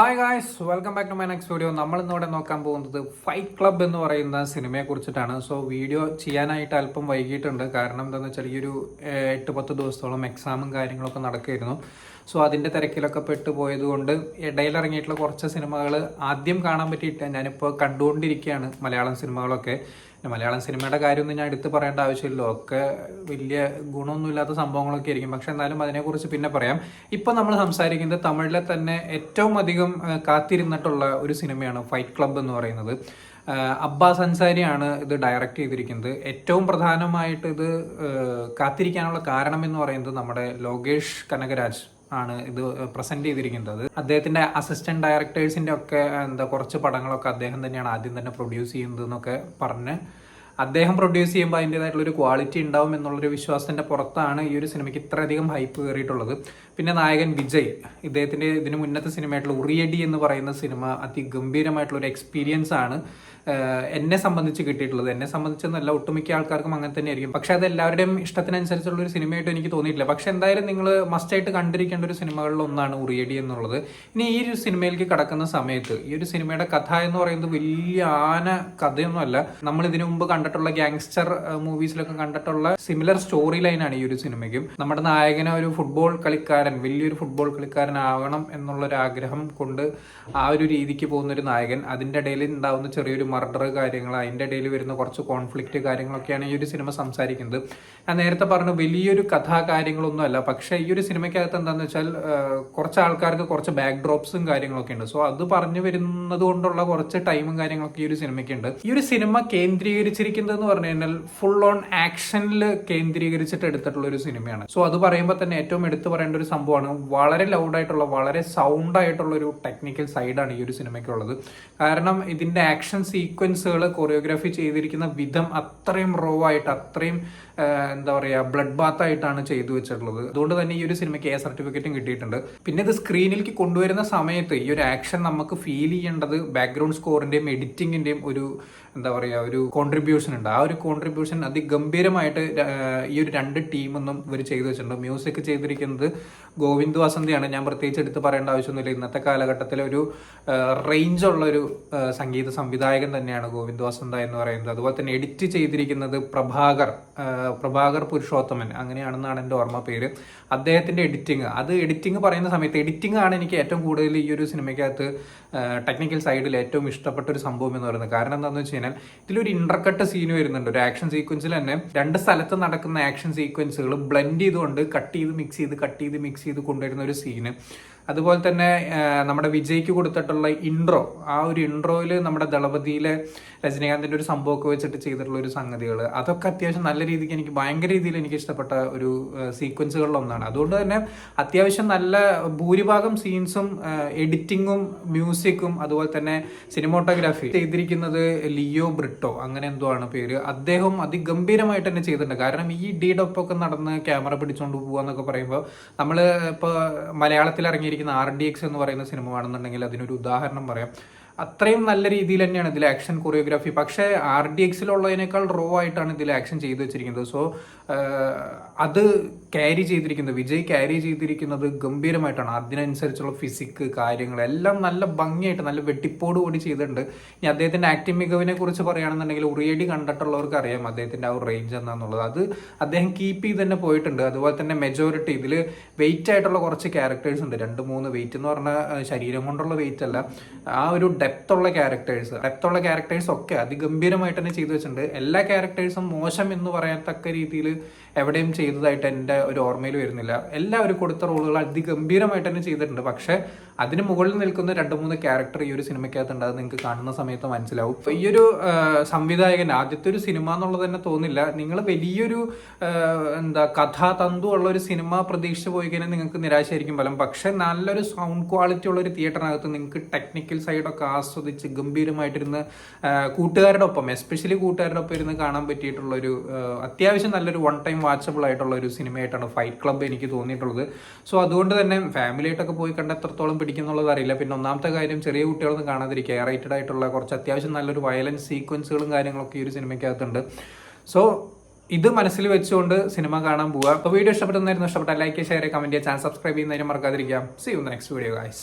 Hi guys, welcome back to my next video. നമ്മൾ ഇന്നിവിടെ നോക്കാൻ പോകുന്നത് ഫൈറ്റ് ക്ലബ് എന്ന് പറയുന്ന സിനിമയെ കുറിച്ചിട്ടാണ്. സോ വീഡിയോ ചെയ്യാനായിട്ട് അല്പം വൈകിട്ടുണ്ട്. കാരണം എന്താണെന്ന് വെച്ചാൽ ഈ ഒരു 8-10 ദിവസത്തോളം എക്സാമും കാര്യങ്ങളൊക്കെ നടക്കുകയായിരുന്നു. സോ അതിൻ്റെ തിരക്കിലൊക്കെ പെട്ടുപോയത് കൊണ്ട് ഇടയിലിറങ്ങിയിട്ടുള്ള കുറച്ച് സിനിമകൾ ആദ്യം കാണാൻ പറ്റിയിട്ട് ഞാനിപ്പോൾ കണ്ടുകൊണ്ടിരിക്കുകയാണ്. മലയാളം സിനിമകളൊക്കെ. മലയാളം സിനിമയുടെ കാര്യമൊന്നും ഞാൻ എടുത്ത് പറയേണ്ട ആവശ്യമില്ല. ഒക്കെ വലിയ ഗുണമൊന്നുമില്ലാത്ത സംഭവങ്ങളൊക്കെ ആയിരിക്കും. പക്ഷെ എന്നാലും അതിനെക്കുറിച്ച് പിന്നെ പറയാം. ഇപ്പം നമ്മൾ സംസാരിക്കുന്നത് തമിഴിലെ തന്നെ ഏറ്റവും അധികം കാത്തിരുന്നിട്ടുള്ള ഒരു സിനിമയാണ് ഫൈറ്റ് ക്ലബ് എന്ന് പറയുന്നത്. അബ്ബാസ് അൻസാരിയാണ് ഇത് ഡയറക്റ്റ് ചെയ്തിരിക്കുന്നത്. ഏറ്റവും പ്രധാനമായിട്ട് ഇത് കാത്തിരിക്കാനുള്ള കാരണം എന്ന് പറയുന്നത് നമ്മുടെ ലോകേഷ് കനകരാജ് ആണ് ഇത് പ്രസന്റ് ചെയ്തിരിക്കുന്നത്. അദ്ദേഹത്തിന്റെ അസിസ്റ്റന്റ് ഡയറക്ടേഴ്സിന്റെ ഒക്കെ കുറച്ച് പടങ്ങളൊക്കെ അദ്ദേഹം തന്നെയാണ് ആദ്യം തന്നെ പ്രൊഡ്യൂസ് ചെയ്യുന്നത് എന്നൊക്കെ പറഞ്ഞ് അദ്ദേഹം പ്രൊഡ്യൂസ് ചെയ്യുമ്പോൾ അതിൻ്റെതായിട്ടുള്ള ഒരു ക്വാളിറ്റി ഉണ്ടാവും എന്നുള്ളൊരു വിശ്വാസത്തിന്റെ പുറത്താണ് ഈ ഒരു സിനിമയ്ക്ക് ഇത്രയധികം ഹൈപ്പ് കയറിയിട്ടുള്ളത്. പിന്നെ നായകൻ വിജയ്, ഇദ്ദേഹത്തിന്റെ ഇതിന് മുന്നത്തെ സിനിമയായിട്ടുള്ള ഉറിയടി എന്ന് പറയുന്ന സിനിമ അതിഗംഭീരമായിട്ടുള്ള ഒരു എക്സ്പീരിയൻസ് ആണ് എന്നെ സംബന്ധിച്ച് കിട്ടിയിട്ടുള്ളത്. എന്നെ സംബന്ധിച്ചെന്നല്ല, ഒട്ടുമിക്ക ആൾക്കാർക്കും അങ്ങനെ തന്നെ ആയിരിക്കും. പക്ഷെ അത് എല്ലാവരുടെയും ഇഷ്ടത്തിനനുസരിച്ചുള്ള ഒരു സിനിമയായിട്ട് എനിക്ക് തോന്നിയിട്ടില്ല. പക്ഷെ എന്തായാലും നിങ്ങൾ മസ്റ്റായിട്ട് കണ്ടിരിക്കേണ്ട ഒരു സിനിമകളിൽ ഒന്നാണ് ഉറിയടി എന്നുള്ളത്. ഇനി ഈ ഒരു സിനിമയിലേക്ക് കടക്കുന്ന സമയത്ത് ഈ ഒരു സിനിമയുടെ കഥ എന്ന് പറയുന്നത് വലിയ ആന കഥയൊന്നുമല്ല. നമ്മൾ ഇതിനു മുമ്പ് കണ്ടിട്ടുള്ള ഗ്യാങ്സ്റ്റർ മൂവീസിലൊക്കെ കണ്ടിട്ടുള്ള സിമിലർ സ്റ്റോറി ലൈനാണ് ഈ ഒരു സിനിമയ്ക്കും. നമ്മുടെ നായകനെ ഒരു ഫുട്ബോൾ കളിക്കാരൻ, വലിയൊരു ഫുട്ബോൾ കളിക്കാരനാവണം എന്നുള്ളൊരു ആഗ്രഹം കൊണ്ട് ആ ഒരു രീതിക്ക് പോകുന്ന ഒരു നായകൻ, അതിൻ്റെ ഇടയിൽ ഉണ്ടാവുന്ന ചെറിയൊരു മർഡർ കാര്യങ്ങൾ, അതിൻ്റെ ഇടയിൽ വരുന്ന കുറച്ച് കോൺഫ്ലിക്റ്റ് കാര്യങ്ങളൊക്കെയാണ് ഈ ഒരു സിനിമ സംസാരിക്കുന്നത്. ഞാൻ നേരത്തെ പറഞ്ഞു വലിയൊരു കഥാ കാര്യങ്ങളൊന്നും അല്ല. പക്ഷെ ഈ ഒരു സിനിമയ്ക്കകത്ത് എന്താണെന്ന് വെച്ചാൽ കുറച്ച് ആൾക്കാർക്ക് കുറച്ച് ബാക്ക് ഡ്രോപ്സും കാര്യങ്ങളൊക്കെ ഉണ്ട്. സോ അത് പറഞ്ഞു വരുന്നത് കൊണ്ടുള്ള കുറച്ച് ടൈമും കാര്യങ്ങളൊക്കെ ഈ ഒരു സിനിമയ്ക്കുണ്ട്. ഈ ഒരു സിനിമ കേന്ദ്രീകരിച്ചിരിക്കുന്നത് എന്ന് പറഞ്ഞു കഴിഞ്ഞാൽ ഫുൾ ഓൺ ആക്ഷനിൽ കേന്ദ്രീകരിച്ചിട്ട് എടുത്തിട്ടുള്ള ഒരു സിനിമയാണ്. സോ അത് പറയുമ്പോൾ തന്നെ ഏറ്റവും എടുത്തു പറയേണ്ട ഒരു സംഭവമാണ് വളരെ ലൗഡായിട്ടുള്ള, വളരെ സൗണ്ട് ആയിട്ടുള്ള ഒരു ടെക്നിക്കൽ സൈഡാണ് ഈ ഒരു സിനിമയ്ക്കുള്ളത്. കാരണം ഇതിന്റെ ആക്ഷൻ സീക്വൻസുകൾ കൊറിയോഗ്രാഫി ചെയ്തിരിക്കുന്ന വിധം അത്രയും റോ ആയിട്ട്, അത്രയും ബ്ലഡ് ബാത്ത് ആയിട്ടാണ് ചെയ്തു വെച്ചിട്ടുള്ളത്. അതുകൊണ്ട് തന്നെ ഈ ഒരു സിനിമയ്ക്ക് A സർട്ടിഫിക്കറ്റും കിട്ടിയിട്ടുണ്ട്. പിന്നെ ഇത് സ്ക്രീനിലേക്ക് കൊണ്ടുവരുന്ന സമയത്ത് ഈ ഒരു ആക്ഷൻ നമുക്ക് ഫീൽ ചെയ്യേണ്ടത് ബാക്ക്ഗ്രൗണ്ട് സ്കോറിന്റെയും എഡിറ്റിങ്ങിന്റെയും ഒരു ഒരു കോൺട്രിബ്യൂഷൻ ഉണ്ട്. ആ ഒരു കോൺട്രിബ്യൂഷൻ അതിഗംഭീരമായിട്ട് ഈ ഒരു രണ്ട് ടീമൊന്നും ഇവർ ചെയ്തു വെച്ചിട്ടുണ്ട്. മ്യൂസിക് ചെയ്തിരിക്കുന്നത് ഗോവിന്ദ് വസന്തിയാണ്. ഞാൻ പ്രത്യേകിച്ച് എടുത്ത് പറയേണ്ട ആവശ്യമൊന്നുമില്ല. ഇന്നത്തെ കാലഘട്ടത്തിലെ ഒരു റേഞ്ച് ഉള്ള ഒരു സംഗീത സംവിധായകൻ തന്നെയാണ് ഗോവിന്ദ് വസന്ത എന്ന് പറയുന്നത്. അതുപോലെ തന്നെ എഡിറ്റ് ചെയ്തിരിക്കുന്നത് പ്രഭാകർ പുരുഷോത്തമൻ, അങ്ങനെയാണെന്നാണ് എൻ്റെ ഓർമ്മ പേര്. അദ്ദേഹത്തിന്റെ എഡിറ്റിംഗ് പറയുന്ന സമയത്ത് എഡിറ്റിംഗ് ആണ് എനിക്ക് ഏറ്റവും കൂടുതൽ ഈ ഒരു സിനിമയ്ക്കകത്ത് ടെക്നിക്കൽ സൈഡിൽ ഏറ്റവും ഇഷ്ടപ്പെട്ട ഒരു സംഭവം എന്ന് പറയുന്നത്. കാരണം എന്താണെന്ന് വെച്ച് കഴിഞ്ഞാൽ ഇതിലൊരു ഇന്റർകട്ട് സീൻ വരുന്നുണ്ട്. ഒരു ആക്ഷൻ സീക്വൻസിൽ തന്നെ രണ്ട് സ്ഥലത്ത് നടക്കുന്ന ആക്ഷൻ സീക്വൻസുകൾ ബ്ലെൻഡ് ചെയ്തുകൊണ്ട് കട്ട് ചെയ്ത് മിക്സ് ചെയ്ത് കൊണ്ടുവരുന്ന ഒരു സീന്. അതുപോലെ തന്നെ നമ്മുടെ വിജയ്ക്ക് കൊടുത്തിട്ടുള്ള ഇൻട്രോ, ആ ഒരു ഇൻട്രോയിൽ നമ്മുടെ ദളപതിയിലെ രജനീകാന്തിന്റെ ഒരു സംഭവമൊക്കെ വെച്ചിട്ട് ചെയ്തിട്ടുള്ള ഒരു സംഗതികൾ, അതൊക്കെ അത്യാവശ്യം നല്ല രീതിക്ക് എനിക്ക് ഭയങ്കര രീതിയിൽ എനിക്ക് ഇഷ്ടപ്പെട്ട ഒരു സീക്വൻസുകളിലൊന്നാണ്. അതുകൊണ്ട് തന്നെ അത്യാവശ്യം നല്ല ഭൂരിഭാഗം സീൻസും എഡിറ്റിങ്ങും മ്യൂസിക്കും അതുപോലെ തന്നെ സിനിമോട്ടോഗ്രാഫി ചെയ്തിരിക്കുന്നത് ലിയോ ബ്രിട്ടോ, അങ്ങനെ എന്തോ ആണ് പേര്. അദ്ദേഹം അതിഗംഭീരമായിട്ട് തന്നെ ചെയ്തിട്ടുണ്ട്. കാരണം ഈ ഡീഡൊപ്പൊക്കെ നടന്ന് ക്യാമറ പിടിച്ചുകൊണ്ട് പോവാന്നൊക്കെ പറയുമ്പോൾ നമ്മൾ ഇപ്പോൾ മലയാളത്തിൽ ഇറങ്ങിയിരിക്കുന്ന RDX എന്ന് പറയുന്ന സിനിമ ആണെന്നുണ്ടെങ്കിൽ അതിനൊരു ഉദാഹരണം പറയാം. അത്രയും നല്ല രീതിയിൽ തന്നെയാണ് ഇതിൽ ആക്ഷൻ കൊറിയോഗ്രാഫി. പക്ഷേ RDX-ലുള്ളതിനേക്കാൾ റോ ആയിട്ടാണ് ഇതിൽ ആക്ഷൻ ചെയ്തു വെച്ചിരിക്കുന്നത്. സോ അത് വിജയ് ക്യാരി ചെയ്തിരിക്കുന്നത് ഗംഭീരമായിട്ടാണ്. അതിനനുസരിച്ചുള്ള ഫിസിക്ക് കാര്യങ്ങളെല്ലാം നല്ല ഭംഗിയായിട്ട്, നല്ല വെട്ടിപ്പോടുകൂടി ചെയ്തിട്ടുണ്ട്. ഇനി അദ്ദേഹത്തിന്റെ ആക്ടിംഗ് മികവിനെ കുറിച്ച് പറയുകയാണെന്നുണ്ടെങ്കിൽ ഉറിയടി കണ്ടിട്ടുള്ളവർക്ക് അറിയാം അദ്ദേഹത്തിന്റെ ആ ഒരു റേഞ്ച് എന്താണെന്നുള്ളത്. അത് അദ്ദേഹം കീപ്പ് ചെയ്ത് തന്നെ പോയിട്ടുണ്ട്. അതുപോലെ തന്നെ മെജോറിറ്റി ഇതിൽ വെയിറ്റ് ആയിട്ടുള്ള കുറച്ച് ക്യാരക്ടേഴ്സ് ഉണ്ട്. 2-3 വെയിറ്റ് എന്ന് പറഞ്ഞാൽ ശരീരം കൊണ്ടുള്ള വെയിറ്റ് അല്ല, ആ ഒരു ഡെപ്ത് ഉള്ള ക്യാരക്ടേഴ്സ് ഒക്കെ അതിഗംഭീരമായിട്ട് തന്നെ ചെയ്തു വെച്ചിട്ടുണ്ട്. എല്ലാ ക്യാരക്ടേഴ്സും മോശം എന്ന് പറയത്തക്ക രീതിയിൽ എവിടെയും ചെയ്തതായിട്ട് എൻ്റെ ഒരു ഓർമ്മയിൽ വരുന്നില്ല. എല്ലാവരും കൊടുത്ത റോളുകൾ അതിഗംഭീരമായിട്ട് തന്നെ ചെയ്തിട്ടുണ്ട്. പക്ഷെ അതിന് മുകളിൽ നിൽക്കുന്ന 2-3 ക്യാരക്ടർ ഈ ഒരു സിനിമയ്ക്കകത്തുണ്ട്. അത് നിങ്ങൾക്ക് കാണുന്ന സമയത്ത് മനസ്സിലാവും. ഈ ഒരു സംവിധായകൻ ആദ്യത്തെ ഒരു സിനിമ എന്നുള്ളത് തന്നെ തോന്നില്ല. നിങ്ങൾ വലിയൊരു കഥാതന്തു ഉള്ള ഒരു സിനിമ പ്രതീക്ഷിച്ച് പോയി കഴിഞ്ഞാൽ നിങ്ങൾക്ക് നിരാശയായിരിക്കും ഫലം. പക്ഷെ നല്ലൊരു സൗണ്ട് ക്വാളിറ്റി ഉള്ള ഒരു തിയേറ്ററിനകത്ത് നിങ്ങൾക്ക് ടെക്നിക്കൽ സൈഡൊക്കെ ആസ്വദിച്ച് ഗംഭീരമായിട്ടിരുന്ന് കൂട്ടുകാരുടെ ഒപ്പം, എസ്പെഷ്യലി കൂട്ടുകാരുടെ ഒപ്പം ഇരുന്ന് കാണാൻ പറ്റിയിട്ടുള്ള ഒരു അത്യാവശ്യം നല്ലൊരു വൺ ടൈം വാച്ചബിൾ ആയിട്ടുള്ള ഒരു സിനിമയായിട്ടാണ് ഫൈറ്റ് ക്ലബ്ബ് എനിക്ക് തോന്നിയിട്ടുള്ളത്. സോ അതുകൊണ്ട് തന്നെ ഫാമിലിയായിട്ടൊക്കെ പോയി കണ്ട എത്രത്തോളം പിടിക്കുന്നുള്ളത് അറിയില്ല. പിന്നെ ഒന്നാമത്തെ കാര്യം, ചെറിയ കുട്ടികളൊന്നും കാണാതിരിക്കുക. റേറ്റഡ് ആയിട്ടുള്ള കുറച്ച് അത്യാവശ്യം നല്ലൊരു വയലൻസ് സീക്വൻസുകളും കാര്യങ്ങളൊക്കെ ഈ ഒരു സിനിമയ്ക്കകത്തുണ്ട്. സോ ഇത് മനസ്സിൽ വെച്ചുകൊണ്ട് സിനിമ കാണാൻ പോവുക. അപ്പോൾ വീഡിയോ ഇഷ്ടപ്പെട്ട ലൈക്ക്, ഷെയർ, കമന്റ് ചെയ്യുക, ചാനൽ സബ്സ്ക്രൈബ് ചെയ്യുന്നതിന് മറക്കാതിരിക്കാം. See you in the next video guys.